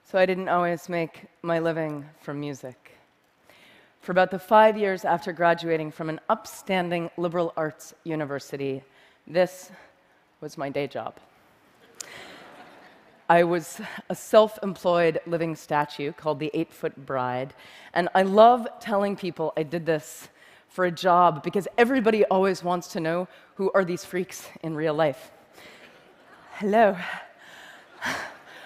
So I didn't always make my living from music. For about the 5 years after graduating from an upstanding liberal arts university, this was my day job. I was a self-employed living statue called the 8-Foot Bride, and I love telling people I did this for a job because everybody always wants to know who are these freaks in real life. Hello.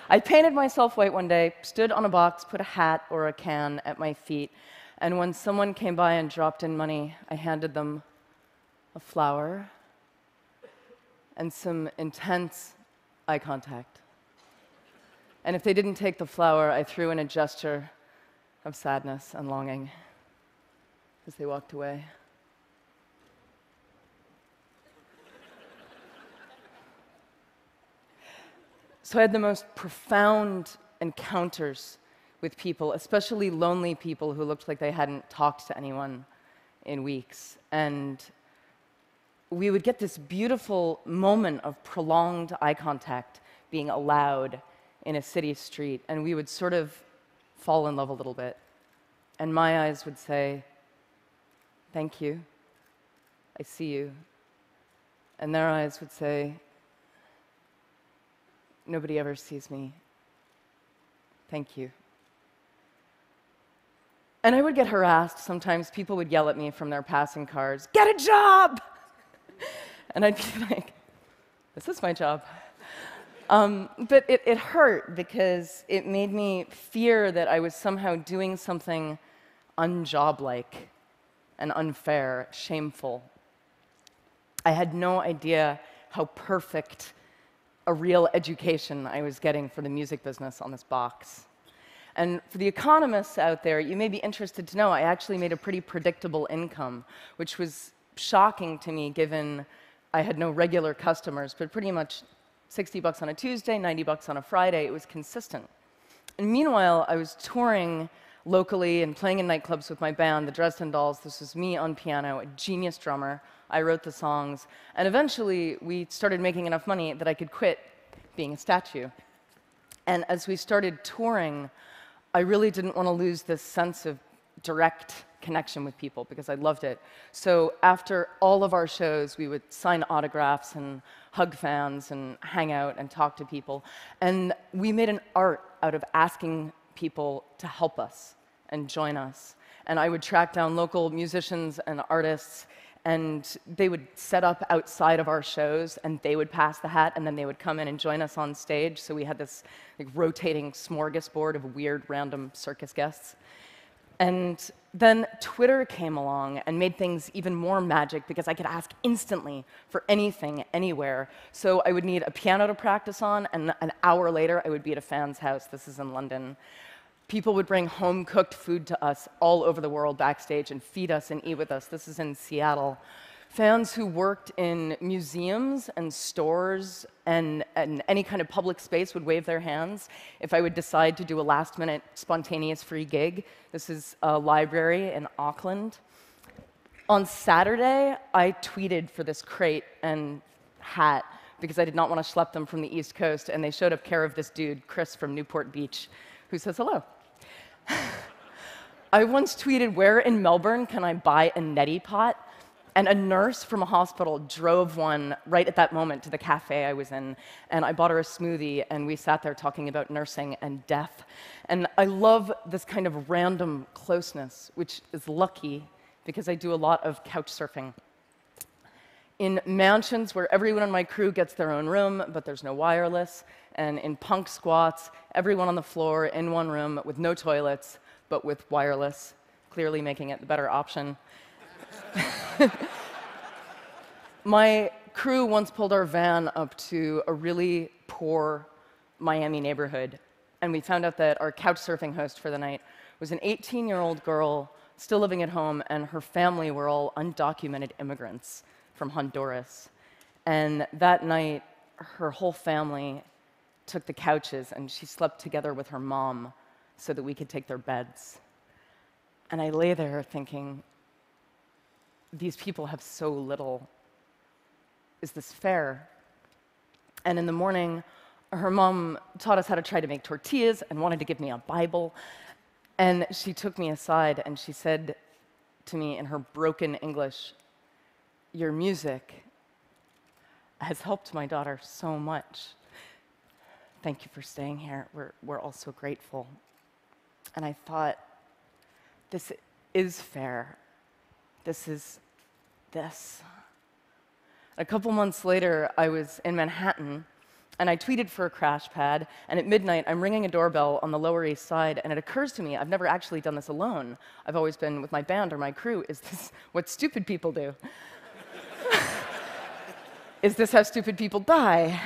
I painted myself white one day, stood on a box, put a hat or a can at my feet, and when someone came by and dropped in money, I handed them a flower and some intense eye contact. And if they didn't take the flower, I threw in a gesture of sadness and longing as they walked away. So I had the most profound encounters with people, especially lonely people who looked like they hadn't talked to anyone in weeks. And we would get this beautiful moment of prolonged eye contact being allowed in a city street, and we would sort of fall in love a little bit. And my eyes would say, "Thank you, I see you." And their eyes would say, "Nobody ever sees me. Thank you." And I would get harassed. Sometimes people would yell at me from their passing cars, "Get a job!" And I'd be like, "This is my job." But it hurt because it made me fear that I was somehow doing something unjob-like and unfair, shameful. I had no idea how perfect a real education I was getting for the music business on this box. And for the economists out there, you may be interested to know I actually made a pretty predictable income, which was shocking to me given I had no regular customers, but pretty much $60 on a Tuesday, $90 on a Friday. It was consistent. And meanwhile, I was touring locally and playing in nightclubs with my band, the Dresden Dolls. This was me on piano, a genius drummer. I wrote the songs. And eventually, we started making enough money that I could quit being a statue. And as we started touring, I really didn't want to lose this sense of direct connection with people because I loved it. So after all of our shows, we would sign autographs and hug fans and hang out and talk to people. And we made an art out of asking people to help us and join us. And I would track down local musicians and artists, and they would set up outside of our shows, and they would pass the hat, and then they would come in and join us on stage. So we had this rotating smorgasbord of weird, random circus guests. And then Twitter came along and made things even more magic because I could ask instantly for anything, anywhere. So I would need a piano to practice on, and an hour later, I would be at a fan's house. This is in London. People would bring home-cooked food to us all over the world backstage and feed us and eat with us. This is in Seattle. Fans who worked in museums and stores and any kind of public space would wave their hands if I would decide to do a last-minute spontaneous free gig. This is a library in Auckland. On Saturday, I tweeted for this crate and hat because I did not want to schlep them from the East Coast, and they showed up care of this dude, Chris from Newport Beach, who says hello. I once tweeted, "Where in Melbourne can I buy a neti pot?" And a nurse from a hospital drove one right at that moment to the cafe I was in, and I bought her a smoothie, and we sat there talking about nursing and death. And I love this kind of random closeness, which is lucky because I do a lot of couch surfing. In mansions where everyone on my crew gets their own room, but there's no wireless, and in punk squats, everyone on the floor in one room with no toilets, but with wireless, clearly making it the better option. My crew once pulled our van up to a really poor Miami neighborhood, and we found out that our couch surfing host for the night was an 18-year-old girl still living at home, and her family were all undocumented immigrants from Honduras. And that night, her whole family took the couches, and she slept together with her mom so that we could take their beds. And I lay there thinking, these people have so little. Is this fair? And in the morning, her mom taught us how to try to make tortillas and wanted to give me a Bible. And she took me aside and she said to me in her broken English, "Your music has helped my daughter so much. Thank you for staying here. We're all so grateful." And I thought, this is fair. This is this. A couple months later, I was in Manhattan, and I tweeted for a crash pad, and at midnight, I'm ringing a doorbell on the Lower East Side, and it occurs to me, I've never actually done this alone. I've always been with my band or my crew. Is this what stupid people do? Is this how stupid people die?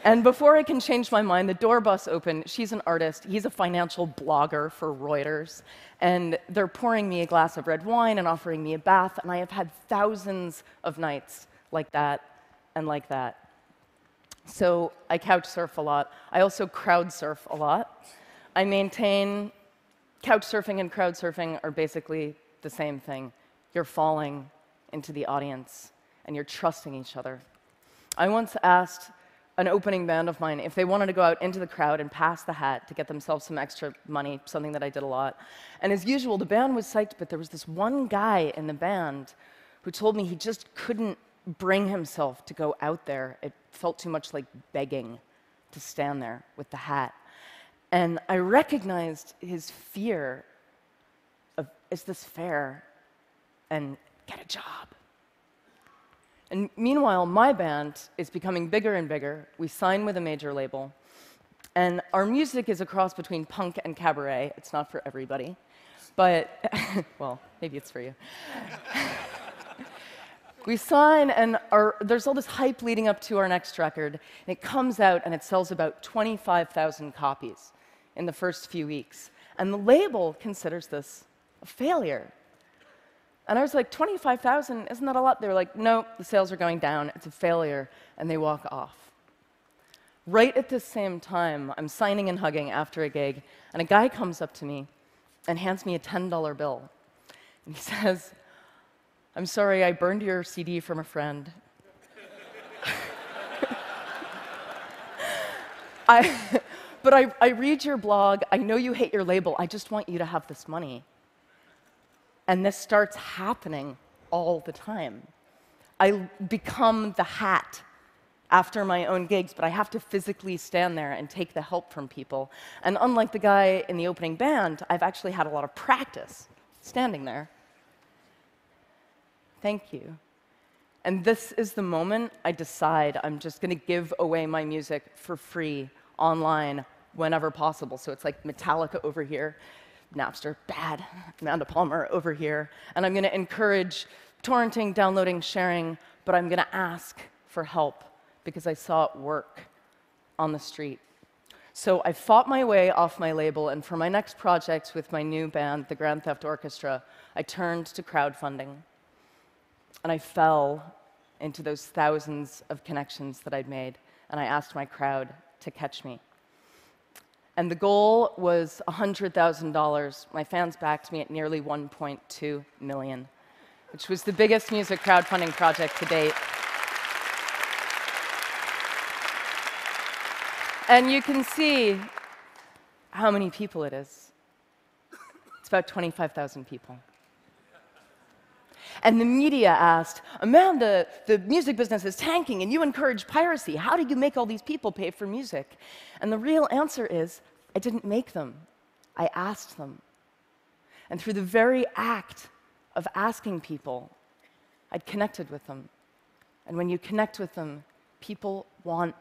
And before I can change my mind, the door busts open. She's an artist. He's a financial blogger for Reuters. And they're pouring me a glass of red wine and offering me a bath, and I have had thousands of nights like that and like that. So I couch surf a lot. I also crowd surf a lot. I maintain couch surfing and crowd surfing are basically the same thing. You're falling into the audience, and you're trusting each other. I once asked an opening band of mine if they wanted to go out into the crowd and pass the hat to get themselves some extra money, something that I did a lot. And as usual, the band was psyched, but there was this one guy in the band who told me he just couldn't bring himself to go out there. It felt too much like begging to stand there with the hat. And I recognized his fear of, is this fair? And get a job. And meanwhile, my band is becoming bigger and bigger. We sign with a major label. And our music is a cross between punk and cabaret. It's not for everybody. But, well, maybe it's for you. We sign, and there's all this hype leading up to our next record. And it comes out, and it sells about 25,000 copies in the first few weeks. And the label considers this a failure. And I was like, 25,000, isn't that a lot? They were like, no, the sales are going down, it's a failure, and they walk off. Right at the same time, I'm signing and hugging after a gig, and a guy comes up to me and hands me a $10 bill. And he says, "I'm sorry, I burned your CD from a friend." But I read your blog, I know you hate your label, I just want you to have this money. And this starts happening all the time. I become the hat after my own gigs, but I have to physically stand there and take the help from people. And unlike the guy in the opening band, I've actually had a lot of practice standing there. Thank you. And this is the moment I decide I'm just going to give away my music for free online whenever possible. So it's like Metallica over here. Napster, bad. Amanda Palmer over here. And I'm going to encourage torrenting, downloading, sharing, but I'm going to ask for help because I saw it work on the street. So I fought my way off my label, and for my next project with my new band, the Grand Theft Orchestra, I turned to crowdfunding. And I fell into those thousands of connections that I'd made, and I asked my crowd to catch me. And the goal was $100,000. My fans backed me at nearly $1.2 million, which was the biggest music crowdfunding project to date. And you can see how many people it is. It's about 25,000 people. And the media asked, "Amanda, the music business is tanking and you encourage piracy. How do you make all these people pay for music?" And the real answer is, I didn't make them. I asked them. And through the very act of asking people, I'd connected with them. And when you connect with them, people want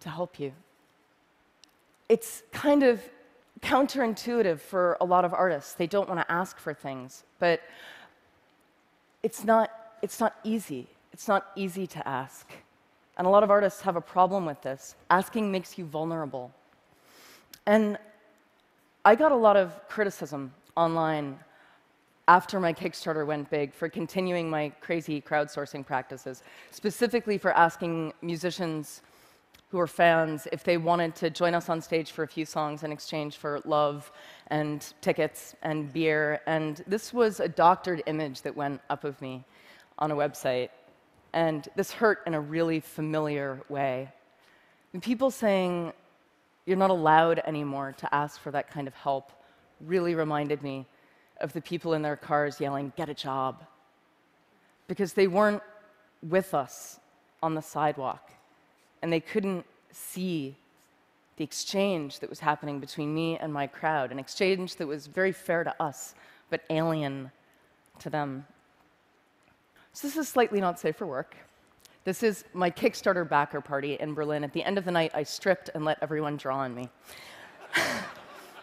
to help you. It's kind of counterintuitive for a lot of artists. They don't want to ask for things, but it's not easy. it's not easy to ask. And a lot of artists have a problem with this. Asking makes you vulnerable. And I got a lot of criticism online after my Kickstarter went big for continuing my crazy crowdsourcing practices, specifically for asking musicians who are fans if they wanted to join us on stage for a few songs in exchange for love and tickets and beer. And this was a doctored image that went up of me on a website. And this hurt in a really familiar way. And people saying, "You're not allowed anymore to ask for that kind of help," really reminded me of the people in their cars yelling, "Get a job," because they weren't with us on the sidewalk, and they couldn't see the exchange that was happening between me and my crowd, an exchange that was very fair to us, but alien to them. So this is slightly not safe for work. This is my Kickstarter backer party in Berlin. At the end of the night, I stripped and let everyone draw on me.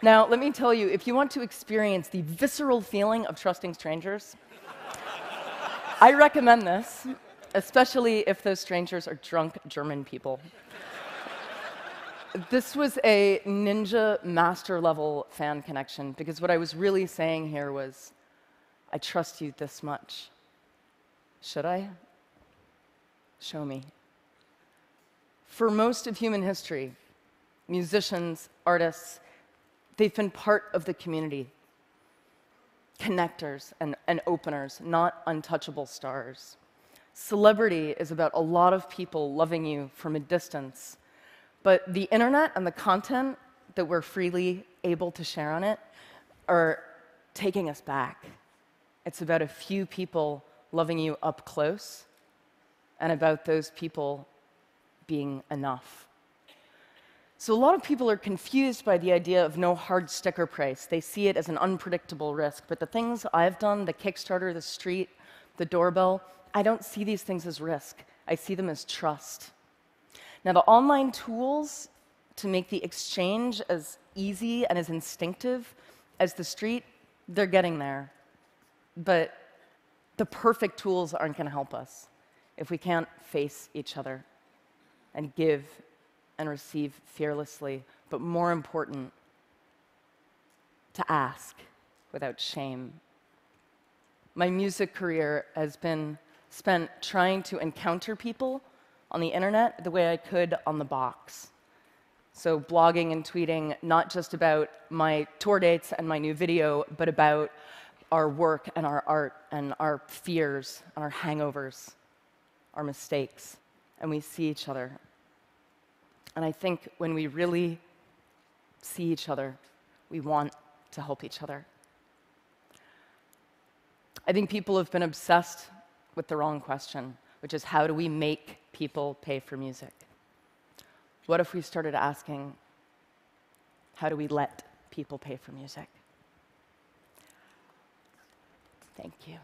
Now, let me tell you, if you want to experience the visceral feeling of trusting strangers, I recommend this, especially if those strangers are drunk German people. This was a ninja master level fan connection, because what I was really saying here was, I trust you this much. Should I? Show me. For most of human history, musicians, artists, they've been part of the community, connectors and openers, not untouchable stars. Celebrity is about a lot of people loving you from a distance, but the internet and the content that we're freely able to share on it are taking us back. It's about a few people loving you up close, and about those people being enough. So a lot of people are confused by the idea of no hard sticker price. They see it as an unpredictable risk. But the things I've done, the Kickstarter, the street, the doorbell, I don't see these things as risk. I see them as trust. Now, the online tools to make the exchange as easy and as instinctive as the street, they're getting there. But the perfect tools aren't going to help us if we can't face each other and give and receive fearlessly, but more important, to ask without shame. My music career has been spent trying to encounter people on the internet the way I could on the box. So blogging and tweeting, not just about my tour dates and my new video, but about our work and our art and our fears and our hangovers, our mistakes, and we see each other. And I think when we really see each other, we want to help each other. I think people have been obsessed with the wrong question, which is, how do we make people pay for music? What if we started asking, how do we let people pay for music? Thank you.